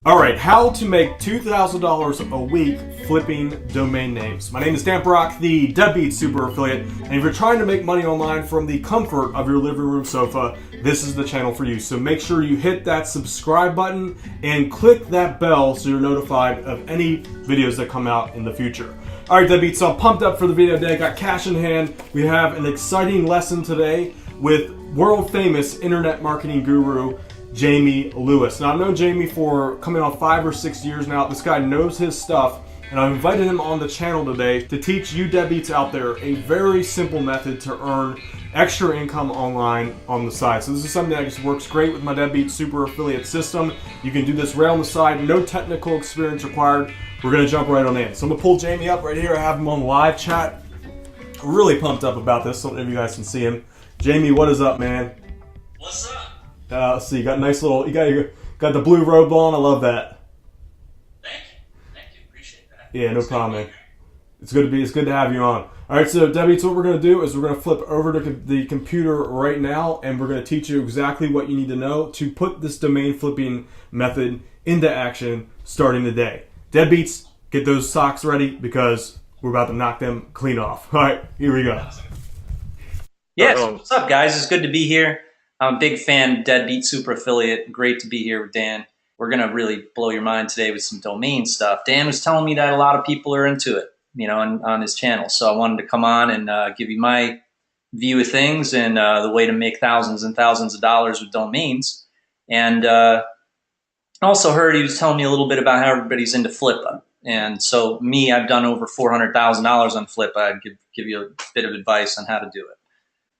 All right, how to make $2,000 a week flipping domain names. My name is Dan Brock, the Deadbeat Super Affiliate, and if you're trying to make money online from the comfort of your living room sofa, this is the channel for you. So make sure you hit that subscribe button and click that bell so you're notified of any videos that come out in the future. All right, Deadbeat, so I'm pumped up for the video today. Got cash in hand. We have an exciting lesson today with world famous internet marketing guru, Jamie Lewis. Now, I've known Jamie for coming on 5 or 6 years now. This guy knows his stuff, and I've invited him on the channel today to teach you deadbeats out there a very simple method to earn extra income online on the side. So this is something that just works great with my Deadbeat Super Affiliate system. You can do this right on the side, no technical experience required. We're gonna jump right on in. So I'm gonna pull Jamie up right here. I have him on live chat. Really pumped up about this, so if you guys can see him. Jamie, what is up, man? What's up? Let's see, you got a nice little, you got the blue robe on. I love that. Thank you, appreciate that. Yeah, no problem, man. It's good to have you on. All right, so Debbie, so what we're gonna do is we're gonna flip over to the computer right now, and we're gonna teach you exactly what you need to know to put this domain flipping method into action starting today. Deadbeats, get those socks ready because we're about to knock them clean off. All right, here we go. Yes, what's up, guys? It's good to be here. I'm a big fan of Deadbeat Super Affiliate. Great to be here with Dan. We're going to really blow your mind today with some domain stuff. Dan was telling me that a lot of people are into it, you know, on his channel. So I wanted to come on and give you my view of things and the way to make thousands and thousands of dollars with domains. And I also heard he was telling me a little bit about how everybody's into Flippa. And so me, I've done over $400,000 on Flippa. I'd give you a bit of advice on how to do it.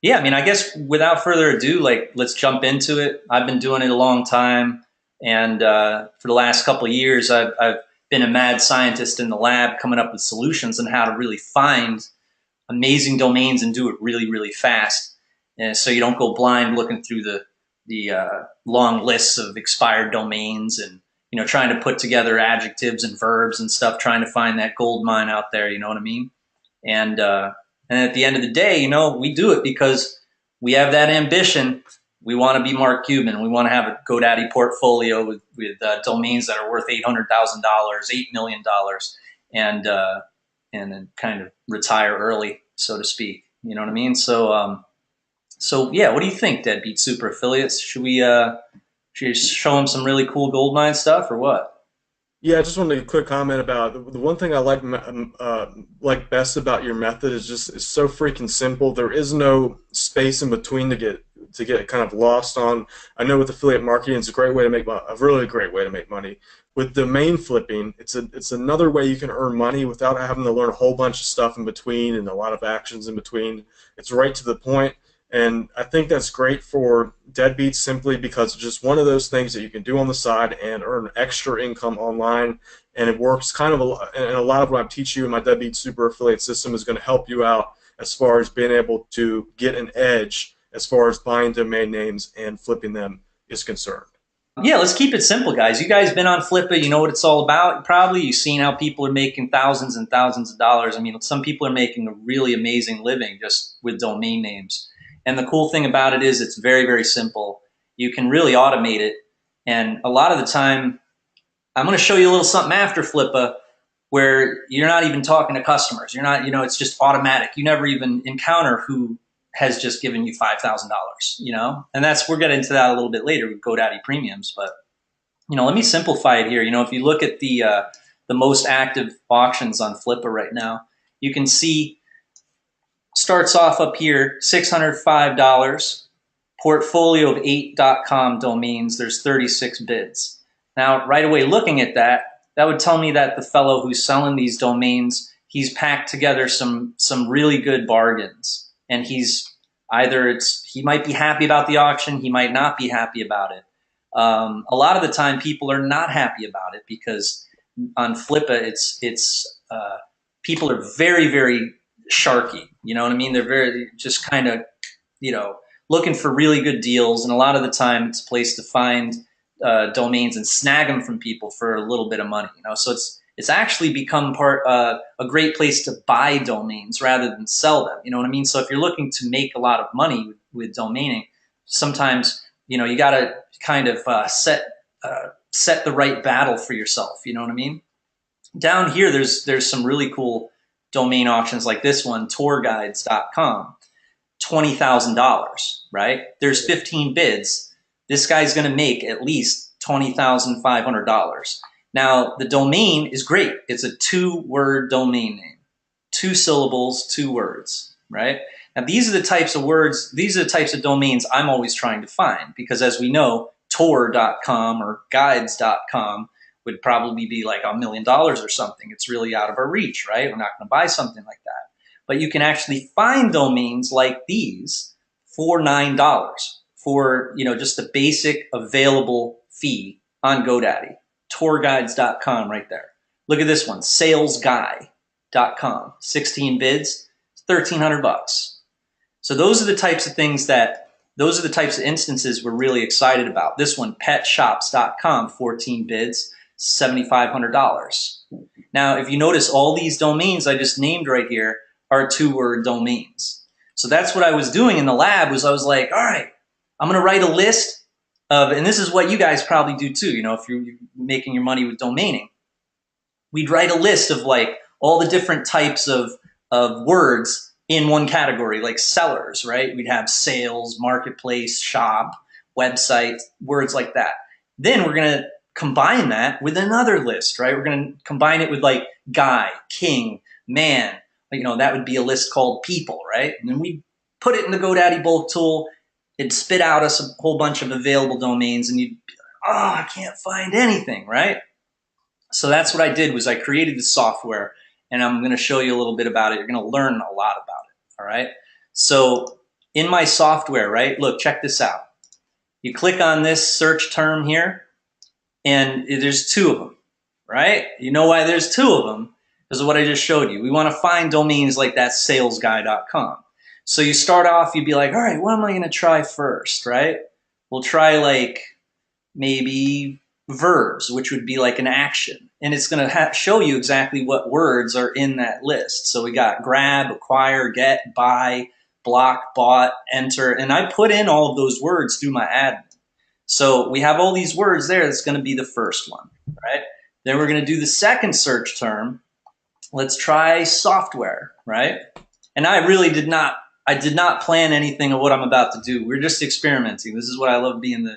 Yeah, I mean, I guess without further ado, let's jump into it. I've been doing it a long time, and for the last couple of years, I've been a mad scientist in the lab coming up with solutions on how to really find amazing domains and do it really, really fast. And so you don't go blind looking through the long lists of expired domains and, you know, trying to put together adjectives and verbs and stuff, trying to find that gold mine out there, you know what I mean? And at the end of the day, you know, we do it because we have that ambition. We want to be Mark Cuban. We want to have a GoDaddy portfolio with domains that are worth $800,000, $8 million, and then kind of retire early, so to speak. You know what I mean? So, yeah, what do you think, Deadbeat Super Affiliates? Should we show them some really cool goldmine stuff or what? Yeah, I just wanted a quick comment about the one thing I like best about your method is just it's so freaking simple. There is no space in between to get kind of lost on. I know with affiliate marketing, it's a great way to make a really great way to make money. With domain flipping, it's another way you can earn money without having to learn a whole bunch of stuff in between and a lot of actions in between. It's right to the point. And I think that's great for deadbeats simply because it's just one of those things that you can do on the side and earn extra income online. And it works kind of and a lot of what I'm teaching you in my Deadbeat Super Affiliate system is going to help you out as far as being able to get an edge as far as buying domain names and flipping them is concerned. Yeah, let's keep it simple, guys. You guys been on Flippa, you know what it's all about. Probably you've seen how people are making thousands and thousands of dollars. I mean, some people are making a really amazing living just with domain names. And the cool thing about it is it's very, very simple. You can really automate it. And a lot of the time, I'm going to show you a little something after Flippa where you're not even talking to customers. You're not, you know, it's just automatic. You never even encounter who has just given you $5,000, you know? And we'll get into that a little bit later with GoDaddy Premiums. But, you know, let me simplify it here. You know, if you look at the most active auctions on Flippa right now, you can see starts off up here, $605, portfolio of 8.com domains, there's 36 bids. Now, right away looking at that, that would tell me that the fellow who's selling these domains, he's packed together some really good bargains. And he might be happy about the auction, he might not be happy about it. A lot of the time people are not happy about it because on Flippa, people are very, very sharky, you know what I mean? They're very just kind of, you know, looking for really good deals, and a lot of the time it's a place to find domains and snag them from people for a little bit of money, you know. So it's actually become a great place to buy domains rather than sell them, you know what I mean? So if you're looking to make a lot of money with domaining, sometimes, you know, you got to kind of set set the right battle for yourself. You know what I mean? Down here, there's some really cool domain auctions like this one, tourguides.com, $20,000, right? There's 15 bids. This guy's going to make at least $20,500. Now, the domain is great. It's a 2-word domain name, 2 syllables, 2 words, right? Now, these are the types of words, these are the types of domains I'm always trying to find, because as we know, tour.com or guides.com would probably be like $1 million or something. It's really out of our reach, right? We're not going to buy something like that. But you can actually find domains like these for $9 for, just the basic available fee on GoDaddy. Tourguides.com right there. Look at this one, salesguy.com, 16 bids, $1,300. So those are the types of things those are the types of instances we're really excited about. This one, petshops.com, 14 bids, $7,500. Now, if you notice, all these domains I just named right here are 2-word domains. So that's what I was doing in the lab, was I was like, all right, I'm going to write a list of, and this is what you guys probably do too, if you're making your money with domaining. We'd write a list of like all the different types of words in one category, like sellers, right? We'd have sales, marketplace, shop, website, words like that. Then we're going to combine that with another list, right? We're going to combine it with like guy, king, man. That would be a list called people, right? And then we put it in the GoDaddy bulk tool. It'd spit out us a whole bunch of available domains, and you'd be like, oh, I can't find anything, right? So that's what I did, was I created the software, and I'm going to show you a little bit about it. You're going to learn a lot about it, all right? So in my software, right, look, check this out. You click on this search term here, and there's 2 of them, right? You know why there's 2 of them? Because of what I just showed you. We want to find domains like that salesguy.com. So you start off, you'd be like, all right, what am I going to try first, right? We'll try like maybe verbs, which would be like an action. And it's going to show you exactly what words are in that list. So we got grab, acquire, get, buy, block, bought, enter. And I put in all of those words through my admin. So we have all these words there. That's going to be the first one, right? Then we're going to do the second search term. Let's try software, right? And I did not plan anything of what I'm about to do. We're just experimenting. This is what I love, being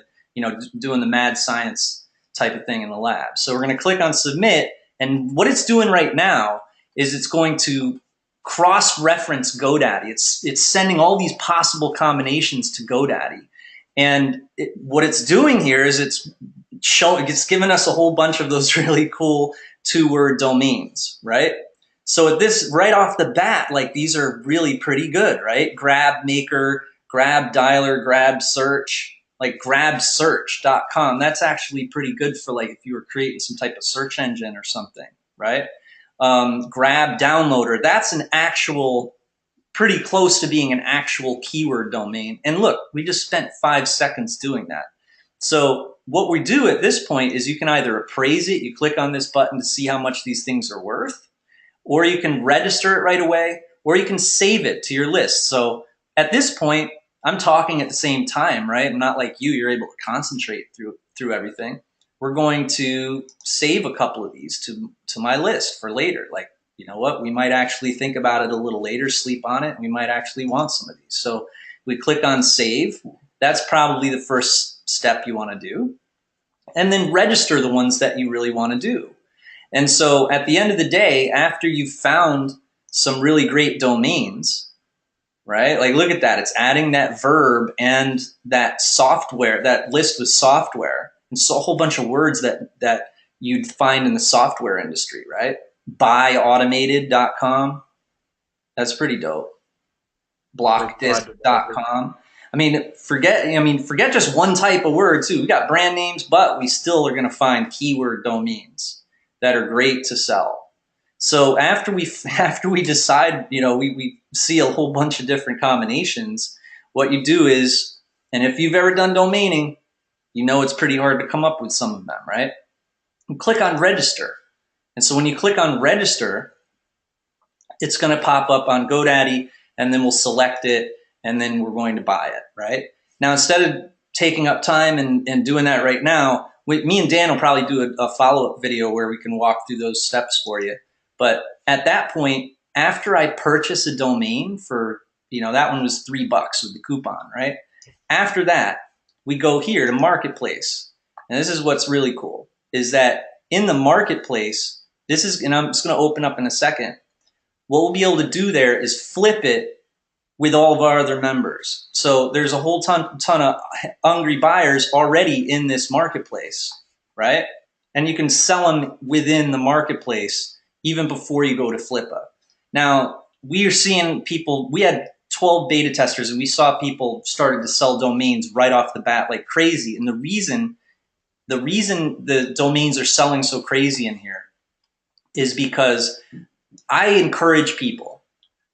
doing the mad science type of thing in the lab. So we're going to click on submit, and what it's doing right now is it's going to cross-reference GoDaddy. It's sending all these possible combinations to GoDaddy. And what it's doing here is it's given us a whole bunch of those really cool 2-word domains, right? So at this, right off the bat, like these are really pretty good, right? Grab maker, grab dialer, grab search, like grabsearch.com. That's actually pretty good for like if you were creating some type of search engine or something, right? Grab downloader, that's an actual, pretty close to being an actual keyword domain. And look, we just spent 5 seconds doing that. So what we do at this point is you can either appraise it, you click on this button to see how much these things are worth, or you can register it right away, or you can save it to your list. So at this point, I'm talking at the same time, right? I'm not like you're able to concentrate through everything. We're going to save a couple of these to my list for later. Like, you know what? We might actually think about it a little later, sleep on it, and we might actually want some of these. So we click on save. That's probably the first step you want to do. And then register the ones that you really want to do. And so at the end of the day, after you've found some really great domains, right? Like look at that. It's adding that verb and that software, that list with software. And so a whole bunch of words that you'd find in the software industry, right? Buyautomated.com. That's pretty dope. Blockdisc.com. Forget just one type of word too. We got brand names, but we still are going to find keyword domains that are great to sell. So after we decide, we see a whole bunch of different combinations, what you do is, and if you've ever done domaining, it's pretty hard to come up with some of them, right? You click on register. And so when you click on register, it's going to pop up on GoDaddy, and then we'll select it, and then we're going to buy it, right? Now, instead of taking up time and doing that right now, me and Dan will probably do a follow-up video where we can walk through those steps for you. But at that point, after I purchase a domain for, that one was $3 with the coupon, right? After that, we go here to Marketplace. And this is what's really cool, is that in the Marketplace, and I'm just going to open up in a second, what we'll be able to do there is flip it with all of our other members. So there's a whole ton of hungry buyers already in this marketplace, right? And you can sell them within the marketplace even before you go to Flippa. Now, we are seeing people, we had 12 beta testers and we saw people started to sell domains right off the bat like crazy. And the reason the domains are selling so crazy in here is because I encourage people,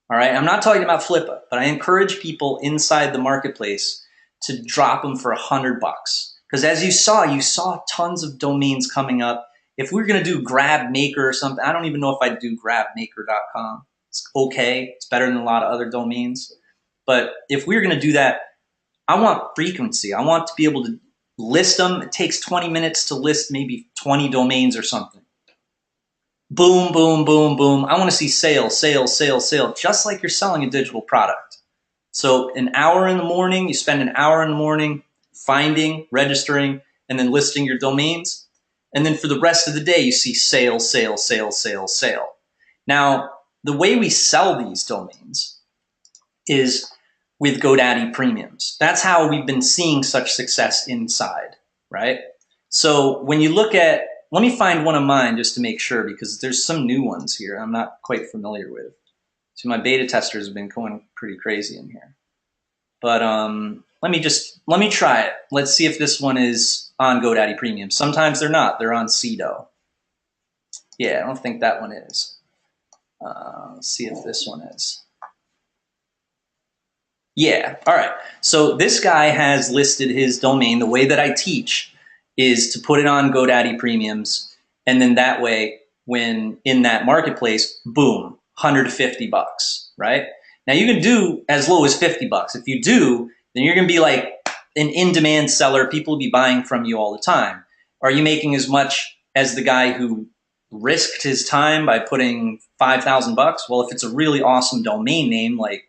all right? I'm not talking about Flippa, but I encourage people inside the marketplace to drop them for $100. Because as you saw tons of domains coming up. If we were going to do GrabMaker or something, I don't even know if I'd do grabmaker.com. It's okay. It's better than a lot of other domains. But if we were going to do that, I want frequency. I want to be able to list them. It takes 20 minutes to list maybe 20 domains or something. Boom, boom, boom, boom. I want to see sale, sale, sale, sale, just like you're selling a digital product. So an hour in the morning, you spend an hour in the morning finding, registering, and then listing your domains. And then for the rest of the day, you see sale, sale, sale, sale, sale. Now, the way we sell these domains is with GoDaddy premiums. That's how we've been seeing such success inside, right? So when you look at, let me find one of mine just to make sure, because there's some new ones here I'm not quite familiar with. So my beta testers have been going pretty crazy in here. But let me try it. Let's see if this one is on GoDaddy Premium. Sometimes they're not. They're on Cedo. Yeah, I don't think that one is. Let's see if this one is. Yeah, all right. So this guy has listed his domain. The way that I teach is to put it on GoDaddy Premiums, and then that way, when in that marketplace, boom, $150, right? Now you can do as low as $50. If you do, then you're going to be like an in-demand seller. People will be buying from you all the time. Are you making as much as the guy who risked his time by putting $5,000? Well, if it's a really awesome domain name like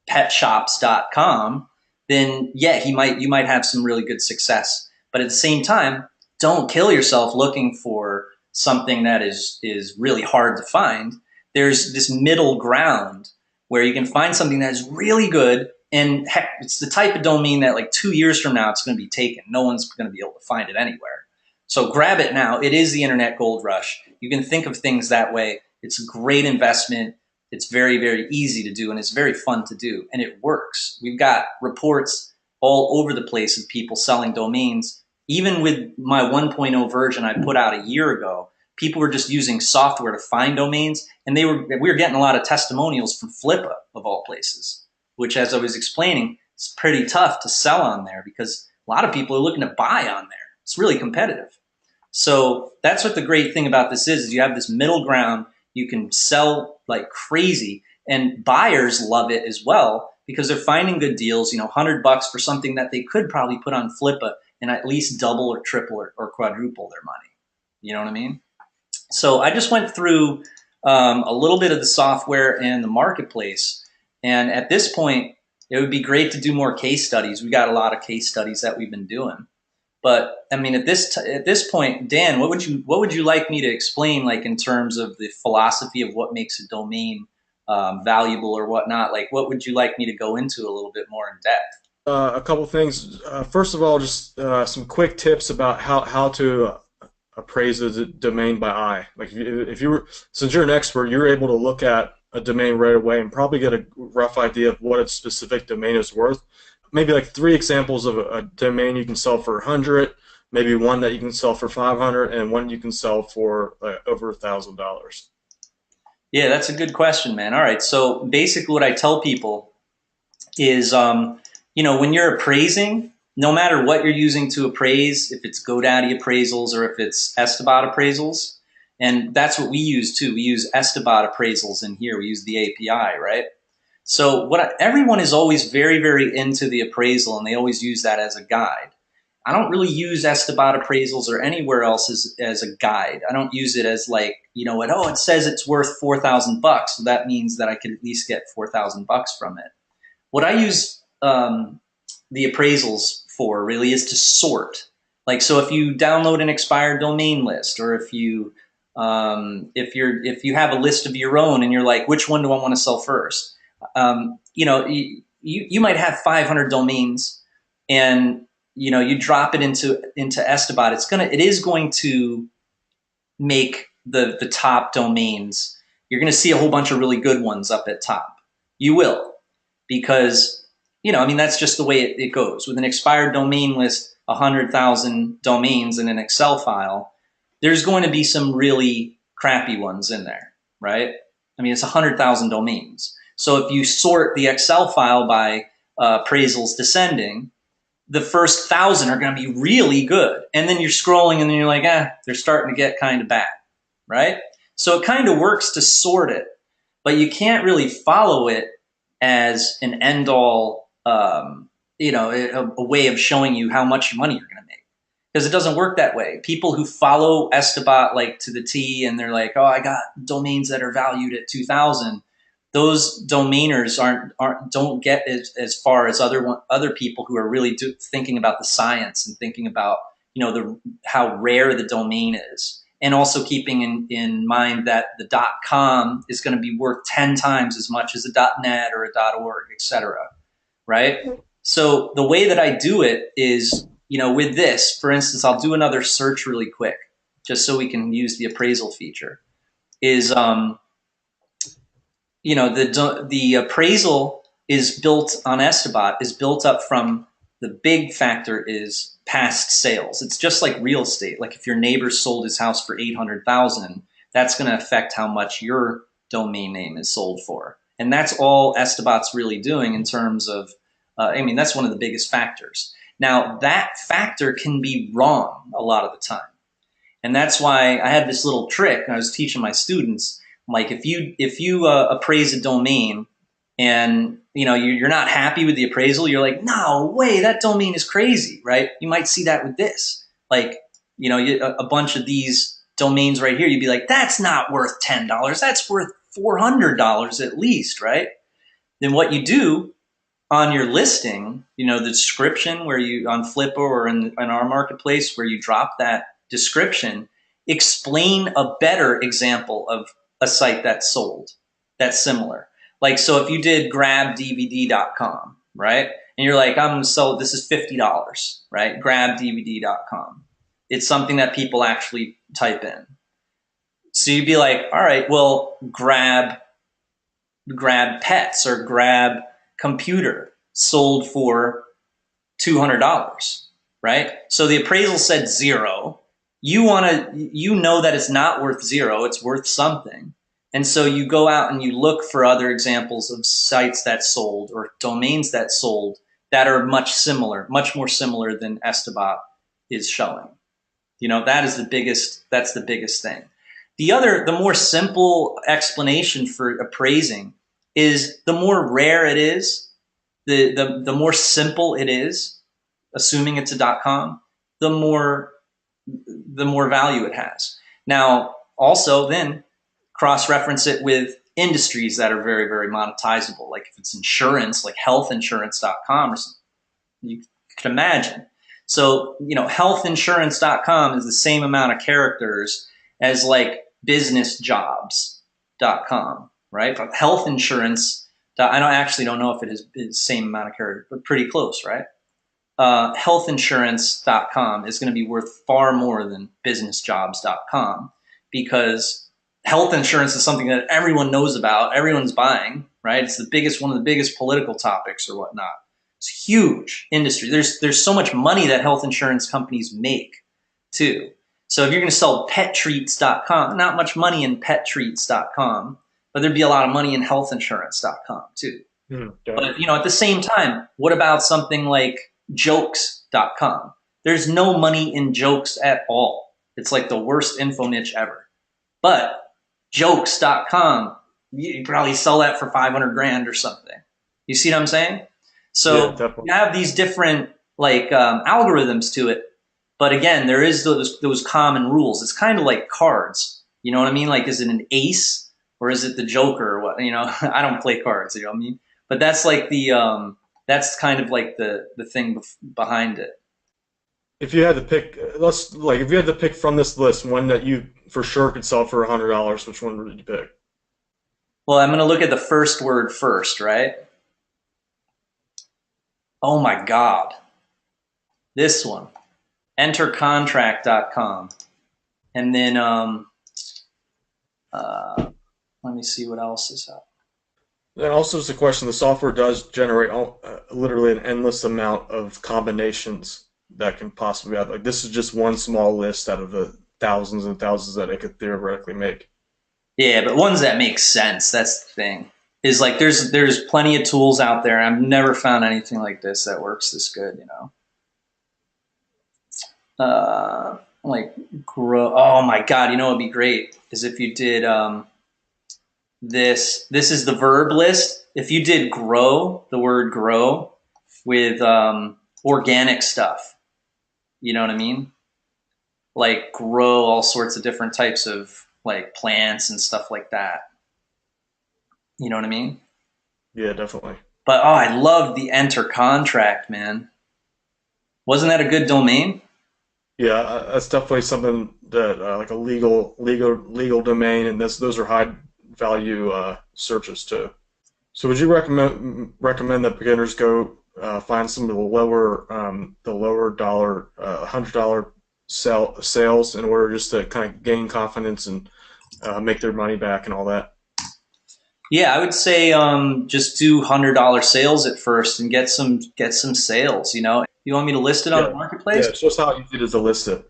petshops.com, then yeah, you might have some really good success. But at the same time, don't kill yourself looking for something that is really hard to find. There's this middle ground where you can find something that is really good, and heck, it's the type of domain that like 2 years from now, it's going to be taken. No one's going to be able to find it anywhere. So grab it now. It is the internet gold rush. You can think of things that way. It's a great investment. It's very, very easy to do, and it's very fun to do, and it works. We've got reports all over the place of people selling domains. Even with my 1.0 version I put out a year ago, people were just using software to find domains, and we were getting a lot of testimonials from Flippa, of all places, which, as I was explaining, it's pretty tough to sell on there because a lot of people are looking to buy on there. It's really competitive. So that's what the great thing about this is you have this middle ground. You can sell like crazy, and buyers love it as well because they're finding good deals, $100 for something that they could probably put on Flippa and at least double or triple or quadruple their money. You know what I mean? So I just went through a little bit of the software and the marketplace. And at this point, it would be great to do more case studies. We got a lot of case studies that we've been doing. But I mean, at this point, Dan, what would you like me to explain, like in terms of the philosophy of what makes a domain valuable or whatnot? Like, what would you like me to go into a little bit more in depth? A couple things. First of all, just some quick tips about how to appraise a domain by eye. Like if you were, since you're an expert, you're able to look at a domain right away and probably get a rough idea of what its specific domain is worth. Maybe like 3 examples of a domain you can sell for 100, maybe one that you can sell for 500, and one you can sell for over $1,000. Yeah, that's a good question, man. All right, so basically what I tell people is, when you're appraising, no matter what you're using to appraise, if it's GoDaddy appraisals or if it's Esteban appraisals, and that's what we use too. We use Esteban appraisals in here. We use the API, right? So everyone is always very, very into the appraisal, and they always use that as a guide. I don't really use Esteban appraisals or anywhere else as a guide. I don't use it as like, you know what, oh, it says it's worth $4,000. So that means that I could at least get $4,000 from it. What I use the appraisals for really is to sort. Like, so if you download an expired domain list, or if you have a list of your own and you're like, which one do I want to sell first? You know, you might have 500 domains, and you know, you drop it into Esteban. It is going to make the top domains. You're going to see a whole bunch of really good ones up at top. You will, because, you know, I mean, that's just the way it goes. With an expired domain list, 100,000 domains in an Excel file, there's going to be some really crappy ones in there, right? I mean, it's 100,000 domains. So if you sort the Excel file by appraisals descending, the first 1,000 are going to be really good. And then you're scrolling and then you're like, they're starting to get kind of bad, right? So it kind of works to sort it, but you can't really follow it as an end all, you know, a way of showing you how much money you're going to make. Because it doesn't work that way. People who follow Esteban like to the T, and they're like, oh, I got domains that are valued at 2,000. Those domainers don't get as far as other people who are really thinking about the science and thinking about, you know, how rare the domain is, and also keeping in mind that the .com is going to be worth 10 times as much as a .net or a .org, etc. Right? So the way that I do it is, you know, with this, for instance, I'll do another search really quick, just so we can use the appraisal feature. Is you know, the appraisal is built on Esteban, is built up from, the big factor is past sales. It's just like real estate. Like if your neighbor sold his house for 800,000, that's going to affect how much your domain name is sold for. And that's all Esteban's really doing in terms of, I mean, that's one of the biggest factors. Now, that factor can be wrong a lot of the time. And that's why I had this little trick I was teaching my students. Like if you appraise a domain and, you know, you're not happy with the appraisal, you're like, no way, that domain is crazy, right? You might see that with this. Like, you know, a bunch of these domains right here, you'd be like, that's not worth $10. That's worth $400 at least, right? Then what you do on your listing, you know, the description where you, on Flippa or in our marketplace, where you drop that description, explain a better example of a site that's sold, that's similar. Like, so if you did grabdvd.com, right? And you're like, I'm going to sell, this is $50, right? Grabdvd.com. It's something that people actually type in. So you'd be like, all right, well, grab pets or grab computer sold for $200, right? So the appraisal said 0. You know that it's not worth 0, it's worth something. And so you go out and you look for other examples of sites that sold or domains that sold that are much more similar than Esteban is showing. You know, that's the biggest thing. The more simple explanation for appraising is the more rare it is, the more simple it is, assuming it's a .com, the more value it has. Now, also then cross-reference it with industries that are very, very monetizable. Like if it's insurance, like healthinsurance.com or something, you could imagine. So, you know, healthinsurance.com is the same amount of characters as like businessjobs.com, right? But health insurance, I don't know if it is the same amount of characters, but pretty close, right? Healthinsurance.com is going to be worth far more than businessjobs.com, because health insurance is something that everyone knows about, everyone's buying, right? It's one of the biggest political topics or whatnot. It's huge industry. There's so much money that health insurance companies make too. So if you're going to sell pettreats.com, not much money in pettreats.com, but there'd be a lot of money in healthinsurance.com too. But, you know, at the same time, what about something like jokes.com? There's no money in jokes at all. It's like the worst info niche ever. But jokes.com, you probably sell that for 500 grand or something. You see what I'm saying? So you have these different like algorithms to it. But again, there is those common rules. It's kind of like cards. You know what I mean? Like, is it an ace or is it the Joker? Or what? You know, I don't play cards. You know what I mean? But that's like that's kind of like the thing behind it. If you had to pick, if you had to pick from this list one that you for sure could sell for $100, which one would you pick? Well, I'm going to look at the first word first, right? Oh my God, this one, entercontract.com. And then let me see what else is up. And also, is the question: the software does generate literally an endless amount of combinations that can possibly have. Like this is just one small list out of the thousands and thousands that it could theoretically make. Yeah, but ones that make sense. That's the thing. Is like there's plenty of tools out there. I've never found anything like this that works this good. You know, like grow. Oh my God! You know what'd be great is if you did this. This is the verb list. If you did grow, the word grow with organic stuff. You know what I mean? Like grow all sorts of different types of like plants and stuff like that. You know what I mean? Yeah, definitely. But oh, I love the enter contract, man. Wasn't that a good domain? Yeah, that's definitely something that like a legal domain, and those are high value searches too. So, would you recommend that beginners go find some of the lower dollar, $100 sales in order just to kind of gain confidence and make their money back and all that? Yeah, I would say just do $100 sales at first and get some sales. You know, you want me to list it on Yeah, the yeah. marketplace? It's just how easy it is to list it.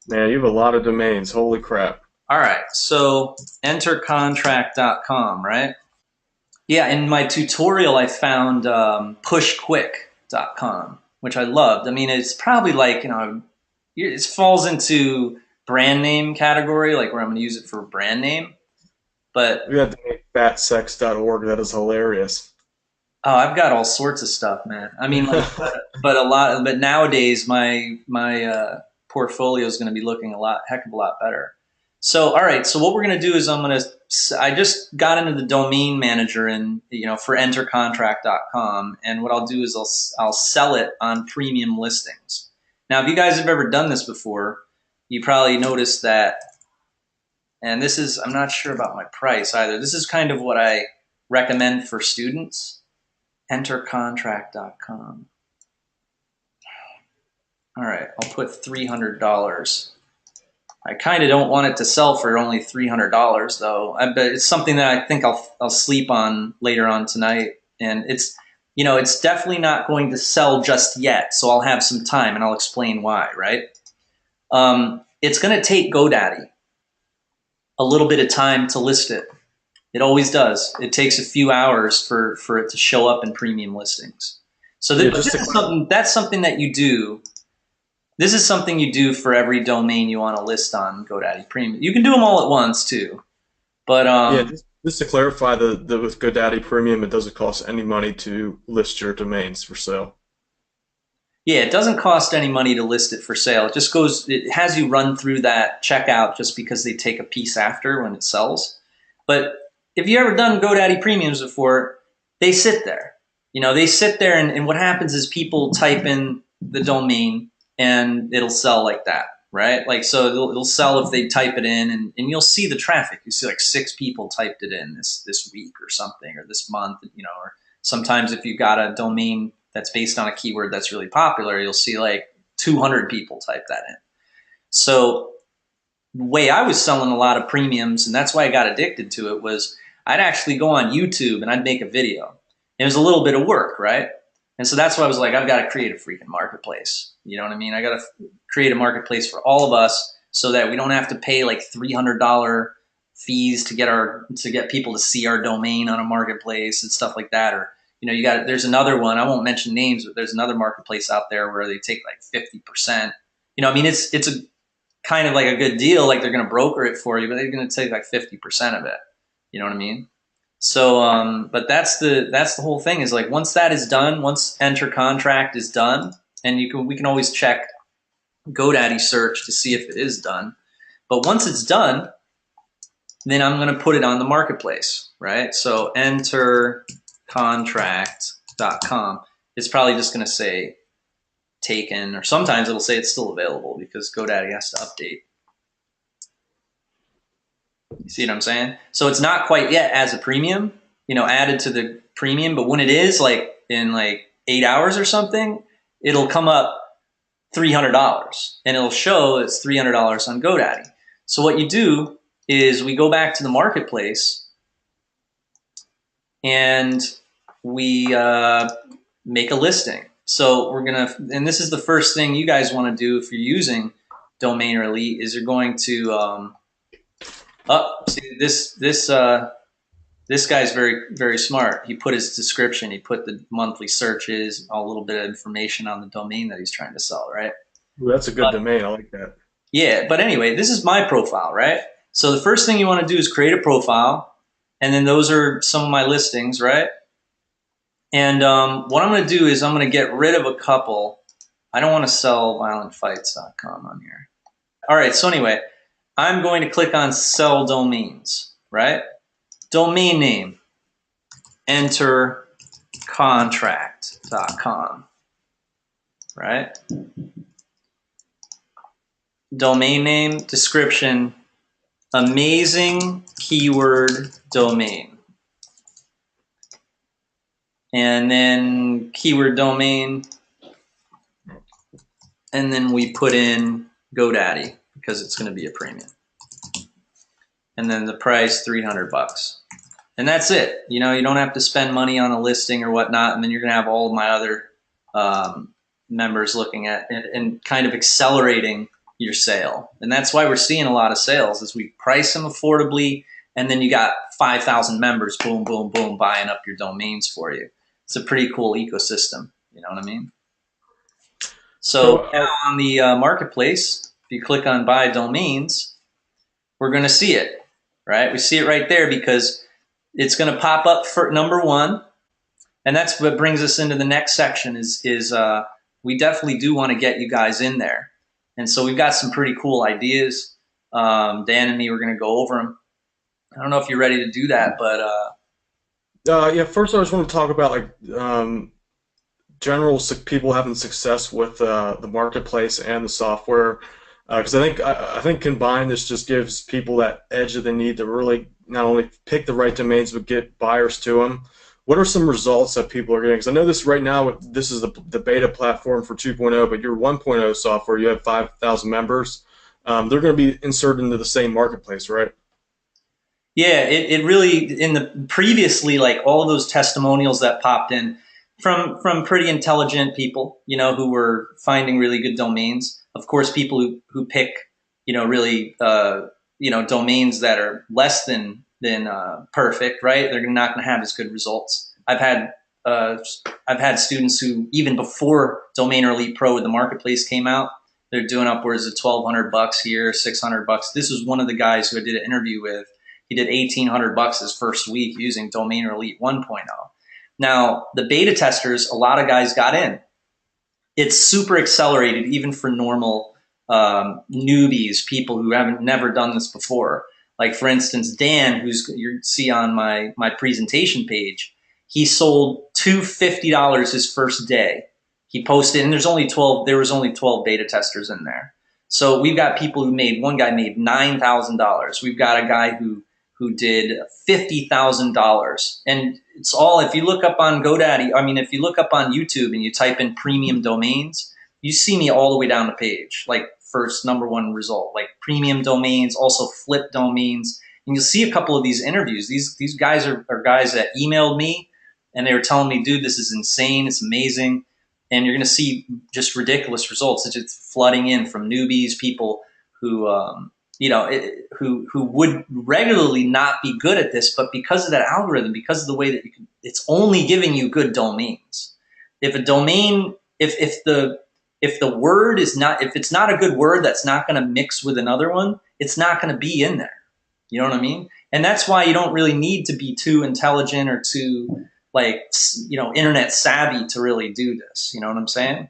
Man, you have a lot of domains. Holy crap! All right, so entercontract.com, right? Yeah, in my tutorial, I found pushquick.com, which I loved. I mean, it's probably like, you know, it falls into brand name category, like where I'm going to use it for brand name. But You had to make fatsex.org. That is hilarious. oh, I've got all sorts of stuff, man. I mean, like, but a lot. But nowadays, my portfolio is going to be looking heck of a lot better. So, all right. So, what we're going to do is I just got into the domain manager and for entercontract.com, and what I'll do is I'll sell it on premium listings. Now, if you guys have ever done this before, you probably noticed that. And this is, I'm not sure about my price either. This is kind of what I recommend for students. Entercontract.com. All right, I'll put $300. I kind of don't want it to sell for only $300 though. But it's something that I think I'll sleep on later on tonight, and it's definitely not going to sell just yet. So I'll have some time, and I'll explain why. Right? It's going to take GoDaddy a little bit of time to list it. It always does. It takes a few hours for it to show up in premium listings. So that's something that you do. This is something you do for every domain you want to list on GoDaddy Premium. You can do them all at once too, but Yeah, just to clarify, the with GoDaddy Premium, it doesn't cost any money to list your domains for sale. yeah, it doesn't cost any money to list it for sale. It has you run through that checkout just because they take a piece after when it sells. But if you ever done GoDaddy Premiums before, they sit there. They sit there, and what happens is people type in the domain and it'll sell like that, right? Like, so it'll sell if they type it in, and you'll see the traffic. You see like 6 people typed it in this week or something, or this month, or sometimes if you've got a domain that's based on a keyword that's really popular, you'll see like 200 people type that in. So the way I was selling a lot of premiums, and that's why I got addicted to it, was I'd actually go on YouTube and I'd make a video. It was a little bit of work, right? And so that's why I was like, I've got to create a freaking marketplace. You know what I mean? I got to create a marketplace for all of us so that we don't have to pay like $300 fees to get people to see our domain on a marketplace and stuff like that. Or, there's another one, I won't mention names, but there's another marketplace out there where they take like 50%. I mean, it's a kind of like a good deal. Like they're going to broker it for you, but they're going to take like 50% of it. You know what I mean? So, but that's the whole thing is like, once that is done, once Enter Contract is done, and we can always check GoDaddy search to see if it is done. But once it's done, then I'm going to put it on the marketplace, right? So enter contract.com. It's probably just going to say taken, or sometimes it'll say it's still available because GoDaddy has to update. You see what I'm saying? So it's not quite yet as a premium, added to the premium, but when it is, like in like 8 hours or something, it'll come up $300 and it'll show it's $300 on GoDaddy. So what you do is we go back to the marketplace and we make a listing. So we're gonna, and this is the first thing you guys want to do if you're using Domainer Elite, is you're going to see this guy's very, very smart. He put his description, he put the monthly searches, a little bit of information on the domain that he's trying to sell, right? Ooh, that's a good domain. I like that. Yeah, but anyway, this is my profile, right? So the first thing you want to do is create a profile, and then those are some of my listings, right? And what I'm going to do is I'm going to get rid of a couple. I don't want to sell violentfights.com on here. All right, so anyway, I'm going to click on sell domains, right? Domain name, enter contract.com, right? Domain name, description, amazing keyword domain. And then keyword domain, and then we put in GoDaddy because it's going to be a premium. And then the price, $300. And that's it. You don't have to spend money on a listing or whatnot, and then you're going to have all of my other members looking at it and kind of accelerating your sale. And that's why we're seeing a lot of sales, is we price them affordably, and then you got 5,000 members, boom, boom, boom, buying up your domains for you. It's a pretty cool ecosystem. You know what I mean? So now on the marketplace, if you click on buy domains, we're going to see it, right? We see it right there because it's going to pop up for number one. And that's what brings us into the next section is we definitely do want to get you guys in there. And so we've got some pretty cool ideas. Dan and me, we're going to go over them. I don't know if you're ready to do that, but yeah. First, I just want to talk about general people having success with the marketplace and the software, because I think combined this just gives people that edge that they need to really not only pick the right domains but get buyers to them. What are some results that people are getting? Because I know this right now, this is the beta platform for 2.0, but your 1.0 software, you have 5,000 members. They're going to be inserted into the same marketplace, right? Yeah, it really, in the previously, like all of those testimonials that popped in from pretty intelligent people, who were finding really good domains. Of course, people who pick, really, domains that are less than perfect, right? They're not going to have as good results. I've had students who, even before Domainer Elite Pro, the marketplace came out, they're doing upwards of $1,200 here, $600. This was one of the guys who I did an interview with. He did $1,800 his first week using Domainer Elite 1.0. Now, the beta testers, a lot of guys got in. It's super accelerated even for normal newbies, people who haven't never done this before. Like, for instance, Dan, who's you see on my presentation page, he sold $250 his first day. He posted, and there was only 12 beta testers in there. So we've got people who one guy made $9,000. We've got a guy who did $50,000. And it's all, if you look up on GoDaddy, if you look up on YouTube and you type in premium domains, you see me all the way down the page, like first number one result, like premium domains, also flip domains. And you'll see a couple of these interviews. These guys are guys that emailed me and they were telling me, dude, this is insane. It's amazing. And you're going to see just ridiculous results. It's just flooding in from newbies, people who, who would regularly not be good at this, but because of that algorithm, because of the way that it's only giving you good domains. If a domain, if the word is not, if it's not a good word that's not going to mix with another one, it's not going to be in there. You know what I mean? And that's why you don't really need to be too intelligent or too internet savvy to really do this. You know what I'm saying?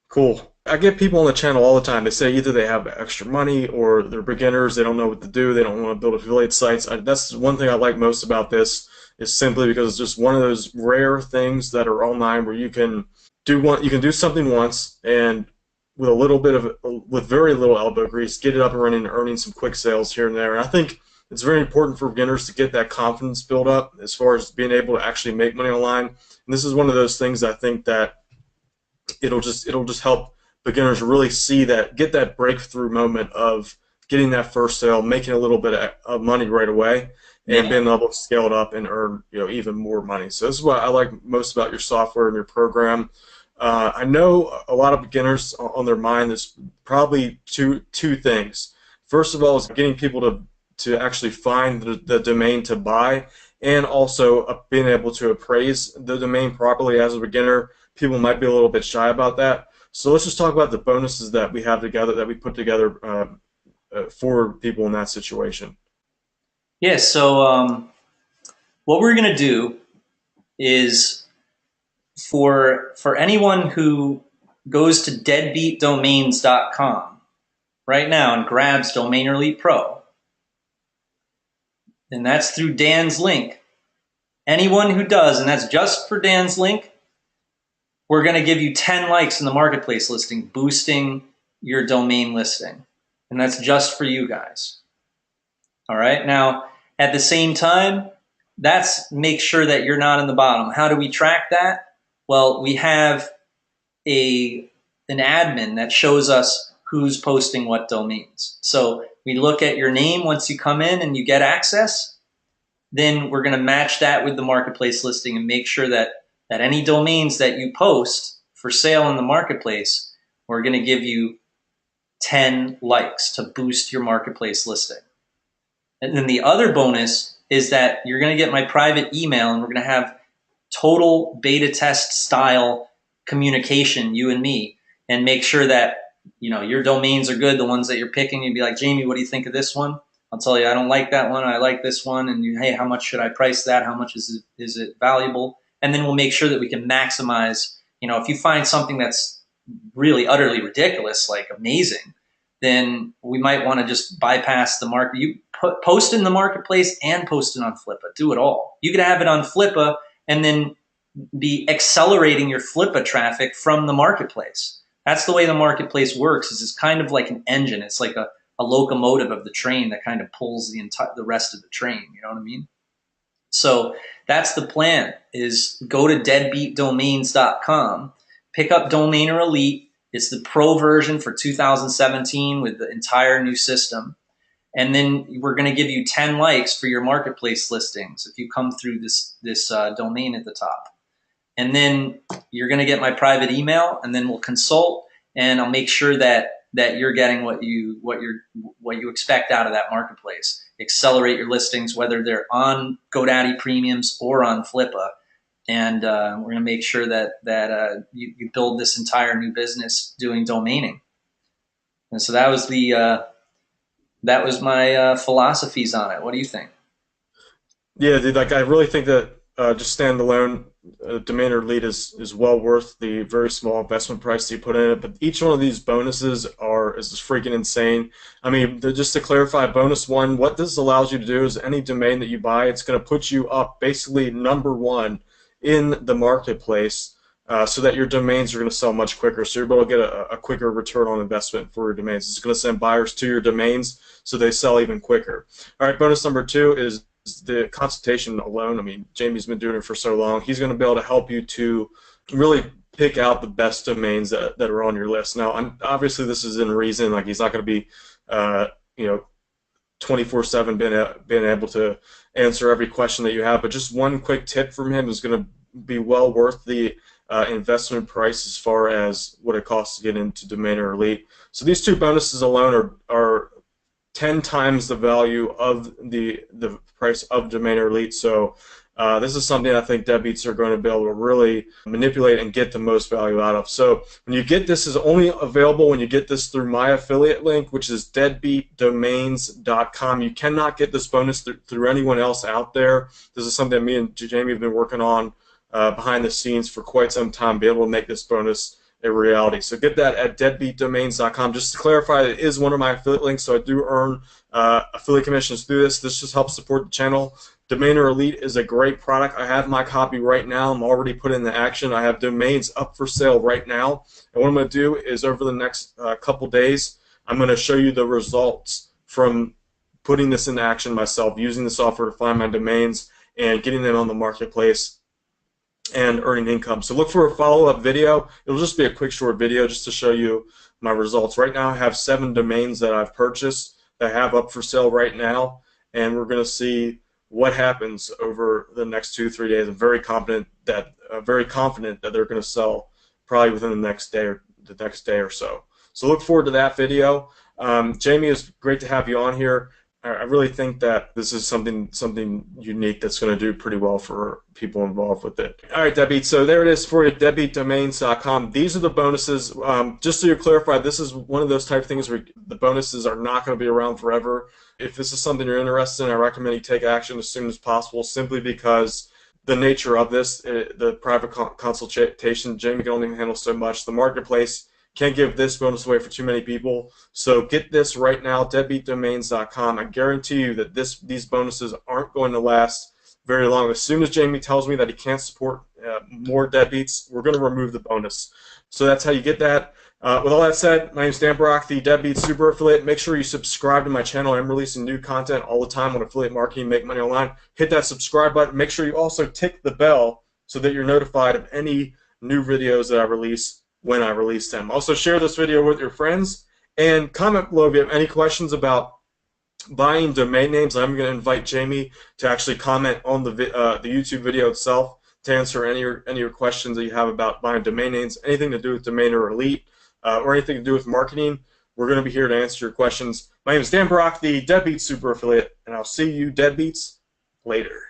Cool. I get people on the channel all the time. They say either they have extra money or they're beginners. They don't know what to do. They don't want to build affiliate sites. That's one thing I like most about this is simply because it's just one of those rare things that are online where you can do something once and with a little bit of with very little elbow grease, get it up and running and earning some quick sales here and there. And I think it's very important for beginners to get that confidence built up as far as being able to actually make money online. And this is one of those things I think that it'll just help beginners really see that, get that breakthrough moment of getting that first sale, making a little bit of money right away, and being able to scale it up and earn even more money. So this is what I like most about your software and your program. I know a lot of beginners on their mind. There's probably two things. First of all, is getting people to actually find the domain to buy, and also being able to appraise the domain properly as a beginner. People might be a little bit shy about that. So let's just talk about the bonuses that we have together, that we put together for people in that situation. Yeah, so what we're going to do is for anyone who goes to deadbeatdomains.com right now and grabs Domainer Elite Pro, and that's through Dan's link. Anyone who does, and that's just for Dan's link, we're going to give you 10 likes in the marketplace listing, boosting your domain listing. And that's just for you guys. All right. Now, at the same time, that's make sure that you're not in the bottom. How do we track that? Well, we have an admin that shows us who's posting what domains. So we look at your name once you come in and you get access. Then we're going to match that with the marketplace listing and make sure that any domains that you post for sale in the marketplace, we're going to give you 10 likes to boost your marketplace listing. And then the other bonus is that you're going to get my private email, and we're going to have total beta test style communication, you and me, and make sure that your domains are good, the ones that you're picking. You'd be like, Jamie, what do you think of this one? I'll tell you, I don't like that one. I like this one. And hey, how much should I price that? How much is it valuable? And then we'll make sure that we can maximize, if you find something that's really utterly ridiculous, like amazing, then we might want to just bypass the market. You post in the marketplace and post it on Flippa. Do it all. You could have it on Flippa and then be accelerating your Flippa traffic from the marketplace. That's the way the marketplace works. Is it's kind of like an engine. It's like a locomotive of the train that kind of pulls the rest of the train. You know what I mean? So that's the plan, is go to deadbeatdomains.com, pick up Domainer Elite. It's the pro version for 2017 with the entire new system. And then we're going to give you 10 likes for your marketplace listings if you come through this domain at the top. And then you're going to get my private email, and then we'll consult, and I'll make sure that you're getting what you expect out of that marketplace. Accelerate your listings, whether they're on GoDaddy Premiums or on Flippa, and we're going to make sure that you build this entire new business doing domaining. And so that was my philosophies on it. What do you think? Yeah, dude, I really think that just standalone Domainer Elite is well worth the very small investment price that you put in it. But each one of these bonuses is just freaking insane. I mean, just to clarify, bonus one, what this allows you to do is any domain that you buy, it's going to put you up basically #1 in the marketplace, so that your domains are going to sell much quicker. So you're able to get a quicker return on investment for your domains. It's going to send buyers to your domains so they sell even quicker. All right, bonus number 2 is the consultation alone. I mean, Jamie's been doing it for so long. He's going to be able to help you to really pick out the best domains that are on your list. Now, obviously, this is in reason. Like, he's not going to be, 24/7 being able to answer every question that you have. But just one quick tip from him is going to be well worth the investment price as far as what it costs to get into Domainer Elite. So these 2 bonuses alone are 10 times the value of the price of Domainer Elite. So this is something I think deadbeats are going to be able to really manipulate and get the most value out of. So when you get this, is only available when you get this through my affiliate link, which is deadbeatdomains.com. You cannot get this bonus through anyone else out there. This is something that me and Jamie have been working on behind the scenes for quite some time, be able to make this bonus a reality. So get that at deadbeatdomains.com. Just to clarify, it is one of my affiliate links, so I do earn affiliate commissions through this. This just helps support the channel. Domainer Elite is a great product. I have my copy right now. I'm already put into action. I have domains up for sale right now. And what I'm going to do is over the next couple days, I'm going to show you the results from putting this into action myself, using the software to find my domains and getting them on the marketplace and earning income. So look for a follow-up video. It'll just be a quick short video just to show you my results. Right now I have 7 domains that I've purchased that I have up for sale right now, and we're going to see what happens over the next 2-3 days. I'm very confident that they're going to sell probably within the next day or so. So look forward to that video. Jamie, it's great to have you on here. I really think that this is something unique that's going to do pretty well for people involved with it. All right, Deadbeat. So there it is for you, deadbeatdomains.com. These are the bonuses. Just so you're clarified, this is one of those type of things where the bonuses are not going to be around forever. If this is something you're interested in, I recommend you take action as soon as possible, simply because the nature of this, the private consultation, Jamie can only handle so much. The marketplace can't give this bonus away for too many people. So get this right now, deadbeatdomains.com. I guarantee you that these bonuses aren't going to last very long. As soon as Jamie tells me that he can't support more deadbeats, we're going to remove the bonus. So that's how you get that. With all that said, my name is Dan Brock, the Deadbeat Super Affiliate. Make sure you subscribe to my channel. I'm releasing new content all the time on affiliate marketing, make money online. Hit that subscribe button. Make sure you also tick the bell so that you're notified of any new videos that I release when I release them. Also, share this video with your friends and comment below if you have any questions about buying domain names. I'm going to invite Jamie to actually comment on the YouTube video itself to answer any of your questions that you have about buying domain names, anything to do with Domainer Elite, or anything to do with marketing. We're going to be here to answer your questions. My name is Dan Brock, the Deadbeat Super Affiliate, and I'll see you deadbeats later.